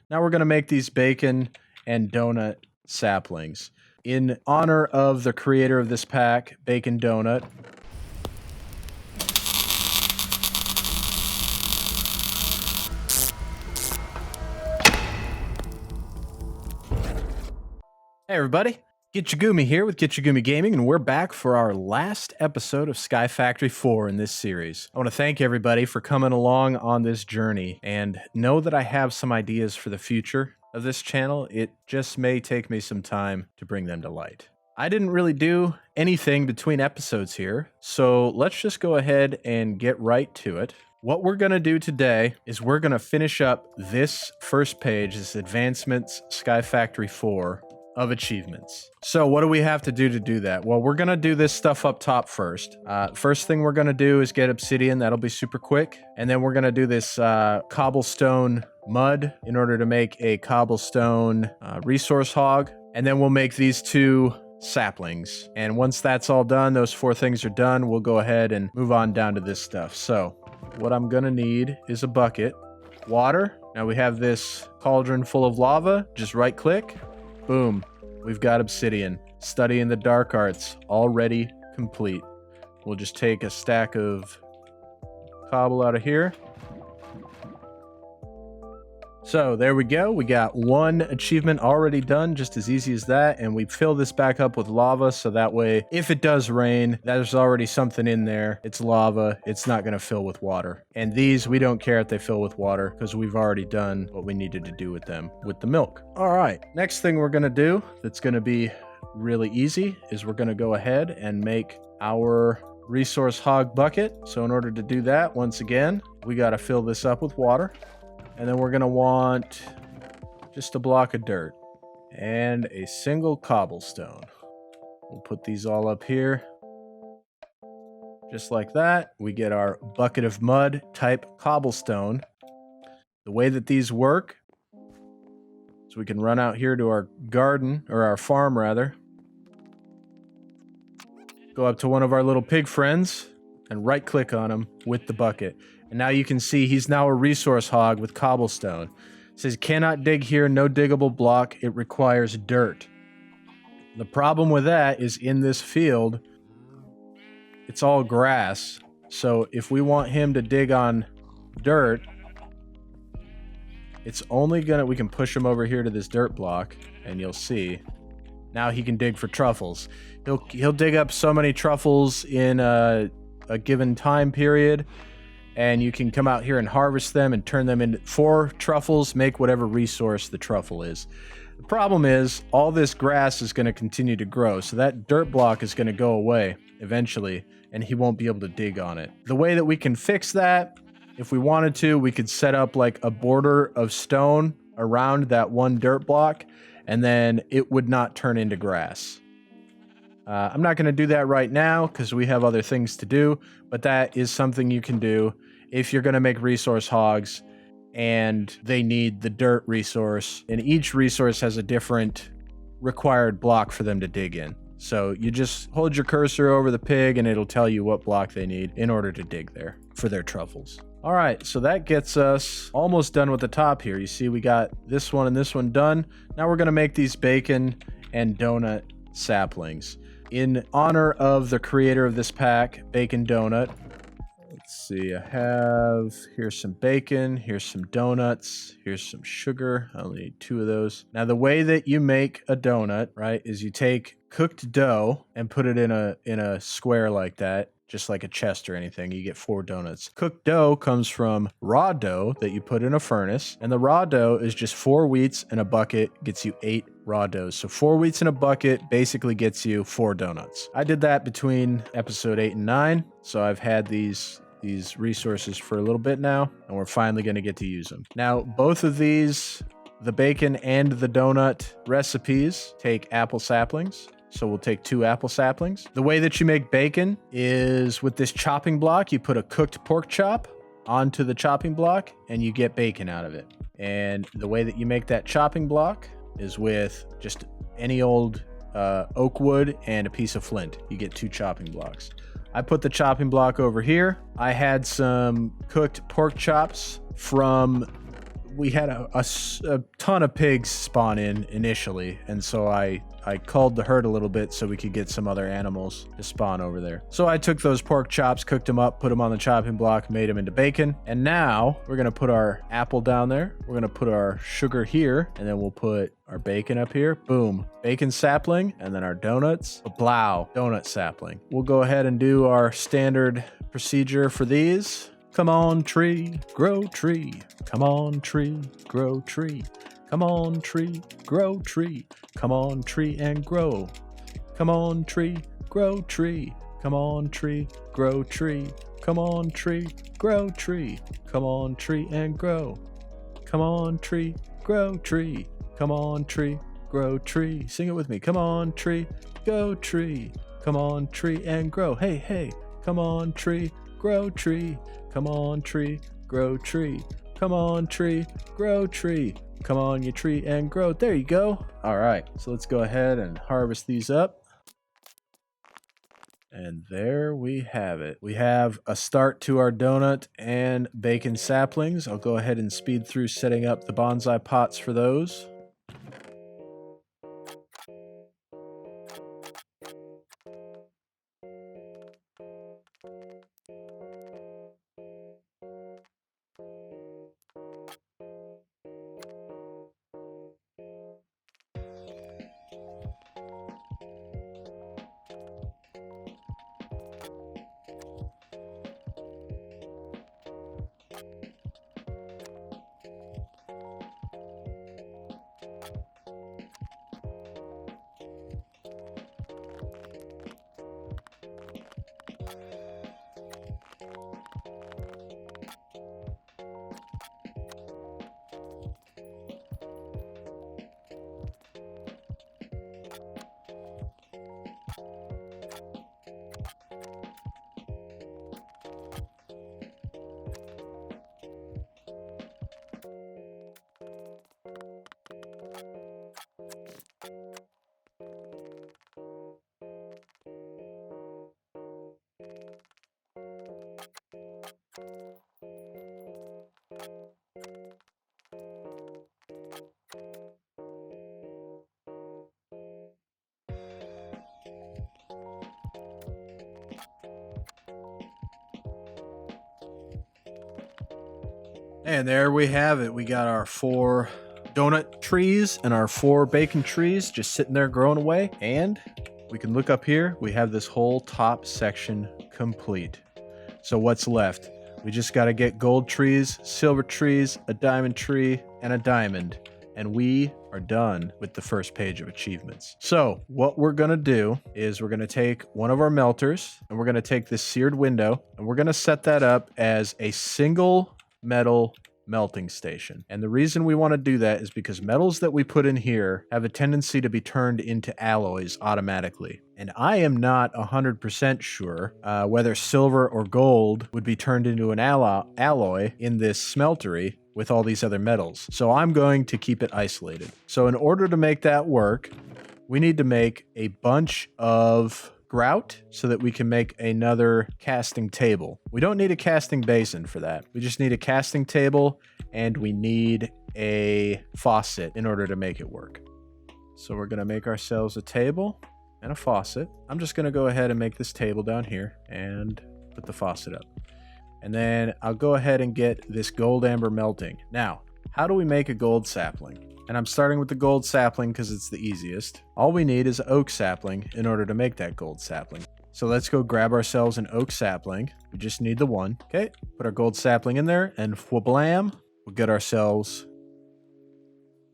Now we're going to make these bacon and donut saplings. In honor of the creator of this pack, Bacon Donut. Hey everybody, Gitchagumi here with Gitchagumi Gaming, and we're back for our last episode of SkyFactory 4 in this series. I want to thank everybody for coming along on this journey, and know that I have some ideas for the future of this channel. It just may take me some time to bring them to light. I didn't really do anything between episodes here, so let's just go ahead and get right to it. What we're going to do today is we're going to finish up this first page, this Advancements SkyFactory 4 of achievements. So what do we have to do that? Well, we're going to do this stuff up top first. First thing we're going to do is get obsidian. That'll be super quick. And then we're going to do this cobblestone mud in order to make a cobblestone resource hog. And then we'll make these two saplings. And once that's all done, those four things are done, we'll go ahead and move on down to this stuff. So what I'm going to need is a bucket, water. Now we have this cauldron full of lava. Just right click. Boom, we've got obsidian. Study in the dark arts, already complete. We'll just take a stack of cobble out of here. So there we go. We got one achievement already done, just as easy as that. And we fill this back up with lava, so that way, if it does rain, there's already something in there. It's lava. It's not going to fill with water. And these, we don't care if they fill with water, because we've already done what we needed to do with them with the milk. All right. Next thing we're going to do that's going to be really easy is we're going to go ahead and make our resource hog bucket. So in order to do that, once again, we got to fill this up with water. And then we're going to want just a block of dirt and a single cobblestone. We'll put these all up here. Just like that, we get our bucket of mud type cobblestone. The way that these work is we can run out here to our garden, or our farm rather. Go up to one of our little pig friends and right click on him with the bucket. And now you can see he's now a resource hog with cobblestone. It says, cannot dig here, no diggable block. It requires dirt. The problem with that is in this field, it's all grass. So if we want him to dig on dirt, it's only gonna, we can push him over here to this dirt block and you'll see. Now he can dig for truffles. He'll dig up so many truffles in a given time period. And you can come out here and harvest them and turn them into 4 truffles, make whatever resource the truffle is. The problem is all this grass is going to continue to grow, so that dirt block is going to go away eventually, and he won't be able to dig on it. The way that we can fix that, if we wanted to, we could set up like a border of stone around that one dirt block, and then it would not turn into grass. I'm not going to do that right now because we have other things to do, but that is something you can do if you're going to make resource hogs and they need the dirt resource. And each resource has a different required block for them to dig in. So you just hold your cursor over the pig and it'll tell you what block they need in order to dig there for their truffles. All right, so that gets us almost done with the top here. You see we got this one and this one done. Now we're going to make these bacon and donut saplings. In honor of the creator of this pack, Bacon Donut. Let's see, I have, here's some bacon, here's some donuts, here's some sugar. I only need 2 of those. Now the way that you make a donut, right, is you take cooked dough and put it in a square like that, just like a chest or anything. You get 4 donuts. Cooked dough comes from raw dough that you put in a furnace, and the raw dough is just 4 wheats in a bucket, gets you 8 raw doughs. So 4 wheats in a bucket basically gets you 4 donuts. I did that between episode 8 and 9, so I've had these resources for a little bit now, and we're finally going to get to use them. Now, both of these, the bacon and the donut recipes, take apple saplings. So we'll take 2 apple saplings. The way that you make bacon is with this chopping block, you put a cooked pork chop onto the chopping block and you get bacon out of it. And the way that you make that chopping block is with just any old oak wood and a piece of flint. You get 2 chopping blocks. I put the chopping block over here. I had some cooked pork chops from we had a ton of pigs spawn in initially, and so I culled the herd a little bit so we could get some other animals to spawn over there. So I took those pork chops, cooked them up, put them on the chopping block, made them into bacon. And now we're gonna put our apple down there. We're gonna put our sugar here, and then we'll put our bacon up here. Boom. Bacon sapling, and then our donuts. Blow. Donut sapling. We'll go ahead and do our standard procedure for these. Come on, tree, grow tree. Come on, tree, grow tree. Come on, tree, grow tree. Come on, tree, and grow. Come on, tree, grow tree. Come on, tree, grow tree. Come on, tree, grow tree. Come on, tree, and grow. Come on, tree, grow tree. Come on, tree, grow tree. Sing it with me. Come on, tree, go tree. Come on, tree, and grow. Hey, hey. Come on, tree, grow tree. Come on, tree, grow tree. Come on, tree, grow tree. Come on, you tree, and grow. There you go. All right, so let's go ahead and harvest these up. And there we have it. We have a start to our donut and bacon saplings. I'll go ahead and speed through setting up the bonsai pots for those. And there we have it. We got our 4 donut trees and our 4 bacon trees just sitting there growing away. And we can look up here. We have this whole top section complete. So what's left? We just got to get gold trees, silver trees, a diamond tree, and a diamond. And we are done with the first page of achievements. So what we're going to do is we're going to take one of our melters and we're going to take this seared window and we're going to set that up as a single metal melting station. And the reason we want to do that is because metals that we put in here have a tendency to be turned into alloys automatically. And I am not 100% sure whether silver or gold would be turned into an alloy in this smeltery with all these other metals. So I'm going to keep it isolated. So in order to make that work, we need to make a bunch of grout so that we can make another casting table. We don't need a casting basin for that. We just need a casting table and we need a faucet in order to make it work. So we're going to make ourselves a table and a faucet. I'm just going to go ahead and make this table down here and put the faucet up. And then I'll go ahead and get this gold amber melting. Now, how do we make a gold sapling? And I'm starting with the gold sapling because it's the easiest. All we need is oak sapling in order to make that gold sapling. So let's go grab ourselves an oak sapling. We just need the one. Okay, put our gold sapling in there and whablam, we'll get ourselves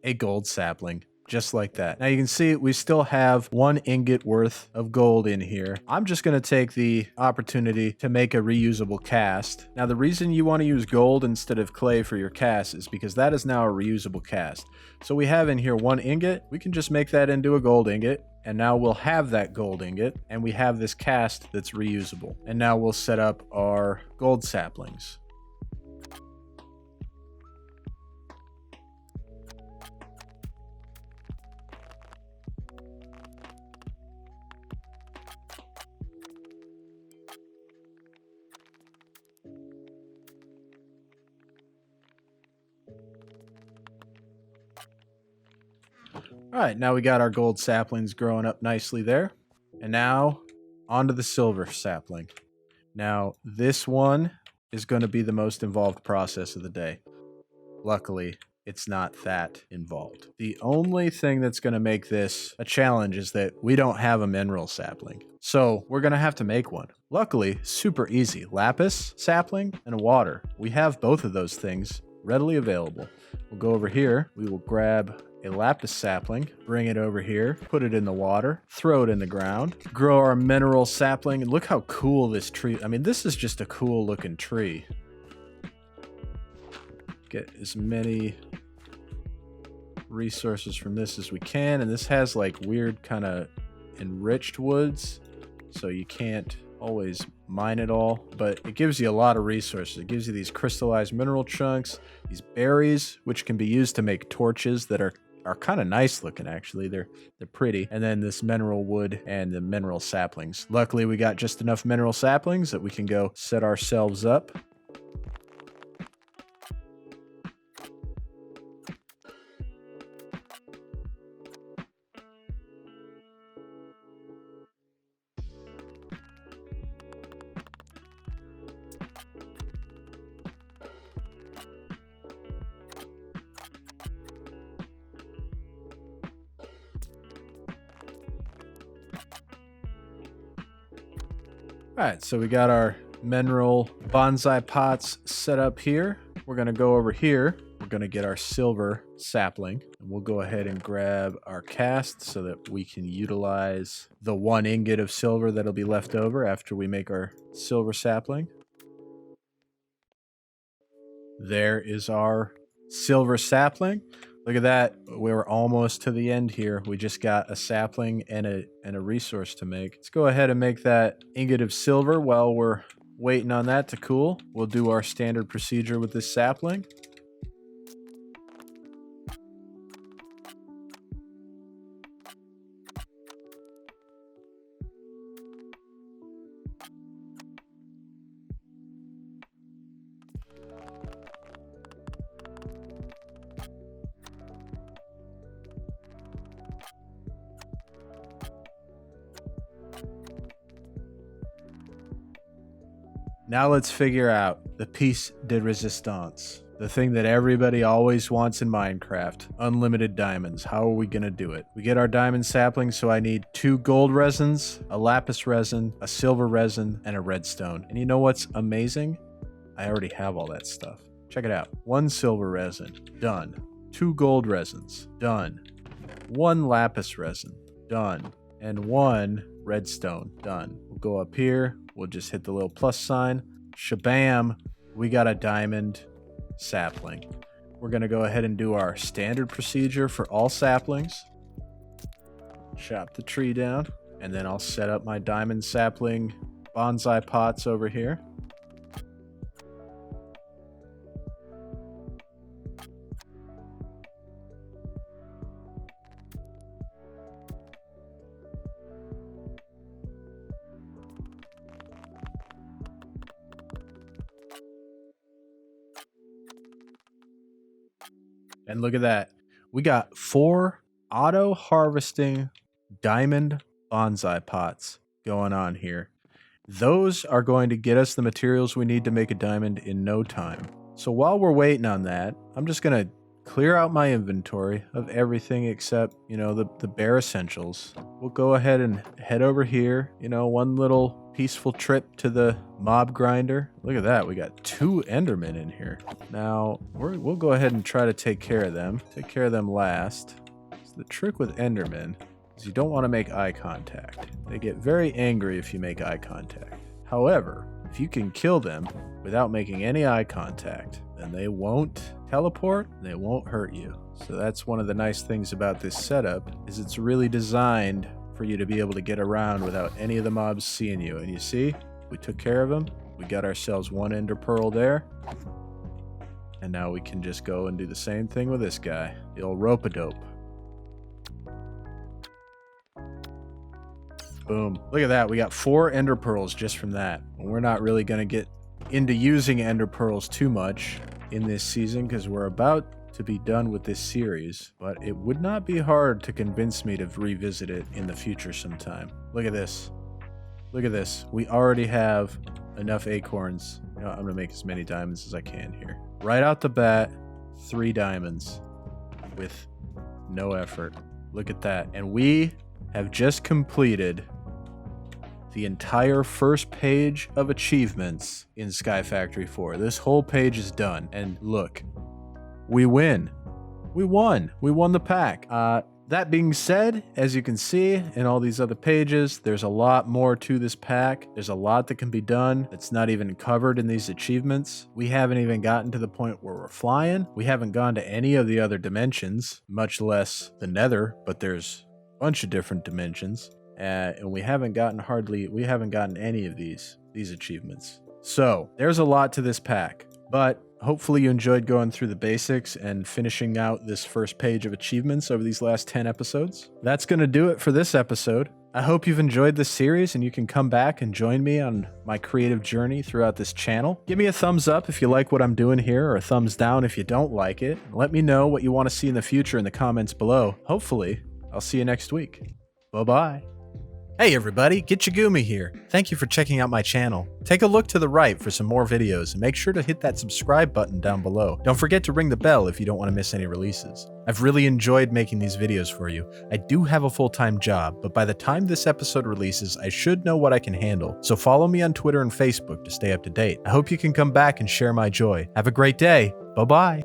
a gold sapling. Just like that. Now you can see we still have 1 ingot worth of gold in here. I'm just going to take the opportunity to make a reusable cast. Now the reason you want to use gold instead of clay for your cast is because that is now a reusable cast. So we have in here 1 ingot. We can just make that into a gold ingot. And now we'll have that gold ingot. And we have this cast that's reusable. And now we'll set up our gold saplings. All right, now we got our gold saplings growing up nicely there. And now onto the silver sapling. Now this one is going to be the most involved process of the day. Luckily, it's not that involved. The only thing that's going to make this a challenge is that we don't have a mineral sapling. So we're going to have to make one. Luckily, super easy. Lapis sapling and water. We have both of those things readily available. We'll go over here. We will grab a lapis sapling, bring it over here, put it in the water, throw it in the ground, grow our mineral sapling. And look how cool this tree. I mean, this is just a cool looking tree. Get as many resources from this as we can. And this has like weird kind of enriched woods, so you can't always mine it all, but it gives you a lot of resources. It gives you these crystallized mineral chunks, these berries, which can be used to make torches that are kind of nice looking. Actually, they're pretty. And then this mineral wood and the mineral saplings. Luckily, we got just enough mineral saplings that we can go set ourselves up. All right, so we got our mineral bonsai pots set up here. We're going to go over here. We're going to get our silver sapling. And we'll go ahead and grab our cast so that we can utilize the 1 ingot of silver that'll be left over after we make our silver sapling. There is our silver sapling. Look at that. We're almost to the end here. We just got a sapling and a resource to make. Let's go ahead and make that ingot of silver while we're waiting on that to cool. We'll do our standard procedure with this sapling. Now let's figure out the piece de resistance. The thing that everybody always wants in Minecraft. Unlimited diamonds. How are we going to do it? We get our diamond sapling, so I need 2 gold resins, a lapis resin, a silver resin, and a redstone. And you know what's amazing? I already have all that stuff. Check it out. 1 silver resin. Done. 2 gold resins. Done. 1 lapis resin. Done. And 1 redstone. Done. We'll go up here. We'll just hit the little plus sign. Shabam. We got a diamond sapling. We're going to go ahead and do our standard procedure for all saplings. Chop the tree down. And then I'll set up my diamond sapling bonsai pots over here. And look at that. We got 4 auto harvesting diamond bonsai pots going on here. Those are going to get us the materials we need to make a diamond in no time. So while we're waiting on that, I'm just going to clear out my inventory of everything except, the bare essentials. We'll go ahead and head over here. One little peaceful trip to the mob grinder. Look at that. We got 2 endermen in here. Now, we'll go ahead and try to take care of them. Take care of them last. So the trick with endermen is you don't want to make eye contact. They get very angry if you make eye contact. However, if you can kill them without making any eye contact, then they won't teleport, they won't hurt you. So that's one of the nice things about this setup, is it's really designed for you to be able to get around without any of the mobs seeing you. And you see, we took care of them. We got ourselves 1 ender pearl there. And now we can just go and do the same thing with this guy, the old rope-a-dope. Boom. Look at that. We got 4 ender pearls just from that. We're not really going to get into using ender pearls too much in this season because we're about to be done with this series, but it would not be hard to convince me to revisit it in the future sometime. Look at this. Look at this. We already have enough acorns. You know, I'm gonna make as many diamonds as I can here. Right out the bat, 3 diamonds with no effort. Look at that. And we have just completed the entire first page of achievements in SkyFactory 4. This whole page is done. And look, we win. We won. We won the pack. That being said, as you can see in all these other pages, there's a lot more to this pack. There's a lot that can be done that's not even covered in these achievements. We haven't even gotten to the point where we're flying. We haven't gone to any of the other dimensions, much less the Nether, but there's a bunch of different dimensions. And we haven't gotten any of these achievements. So there's a lot to this pack, but hopefully you enjoyed going through the basics and finishing out this first page of achievements over these last 10 episodes. That's going to do it for this episode. I hope you've enjoyed this series and you can come back and join me on my creative journey throughout this channel. Give me a thumbs up if you like what I'm doing here, or a thumbs down if you don't like it. Let me know what you want to see in the future in the comments below. Hopefully, I'll see you next week. Bye-bye. Hey everybody, Gitchagumi here. Thank you for checking out my channel. Take a look to the right for some more videos and make sure to hit that subscribe button down below. Don't forget to ring the bell if you don't want to miss any releases. I've really enjoyed making these videos for you. I do have a full-time job, but by the time this episode releases, I should know what I can handle. So follow me on Twitter and Facebook to stay up to date. I hope you can come back and share my joy. Have a great day. Bye-bye.